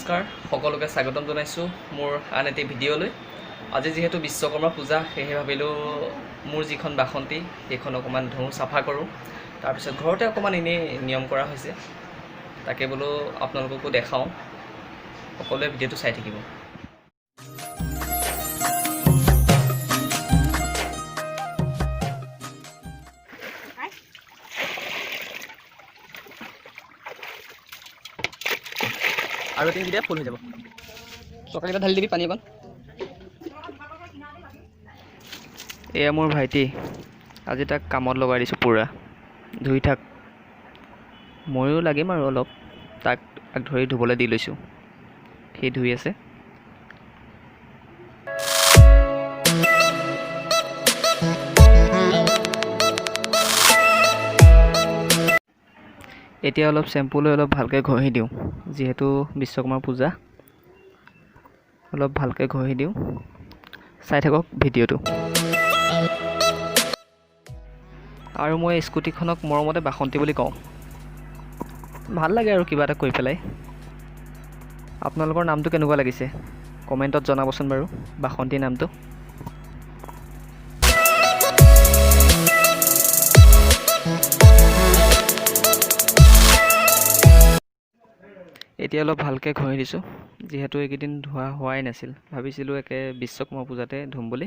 নমস্কাৰ সকলোকে স্বাগতম জনাইছো মোৰ আন এটি ভিডিঅ'লৈ। আজি যেহেতু বিশ্বকৰ্মা পূজা সেয়ে ভাবিলোঁ মোৰ যিখন বাসন্তী সেইখন অকণমান ধুওঁ চাফা কৰোঁ। তাৰপিছত ঘৰতে অকণমান এনেই নিয়ম কৰা হৈছে, তাকে বোলো আপোনালোককো দেখাওঁ। সকলোৱে ভিডিঅ'টো চাই থাকিব। আৰু এদিন দিলে ফুল হৈ যাব। চকাকেইটা ঢালি দিবি পানী অকণ। এয়া মোৰ ভাইটি, আজি তাক কামত লগাই দিছোঁ পূৰা। ধুই থাক, ময়ো লাগিম আৰু অলপ। তাক ধৰি ধুবলৈ দি লৈছোঁ, সি ধুই আছে। এতিয়া অলপ চেম্পু লৈ অলপ ভালকৈ ঘঁহি দিওঁ, যিহেতু বিশ্বকৰ্মা পূজা। অলপ ভালকৈ ঘঁহি দিওঁ, চাই থাকক ভিডিঅ'টো। আৰু মই স্কুটিখনক মৰমতে বাসন্তী বুলি কওঁ। ভাল লাগে আৰু কিবা এটা কৰি পেলাই। আপোনালোকৰ নামটো কেনেকুৱা লাগিছে কমেণ্টত জনাবচোন বাৰু, বাসন্তী নামটো। এতিয়া অলপ ভালকৈ ঘঁহি দিছোঁ, যিহেতু এইকেইদিন ধোৱা হোৱাই নাছিল। ভাবিছিলোঁ একে বিশ্বকৰ্মা পূজাতে ধুম বুলি।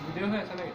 ভিডিঅ' হৈ আছে নেকি?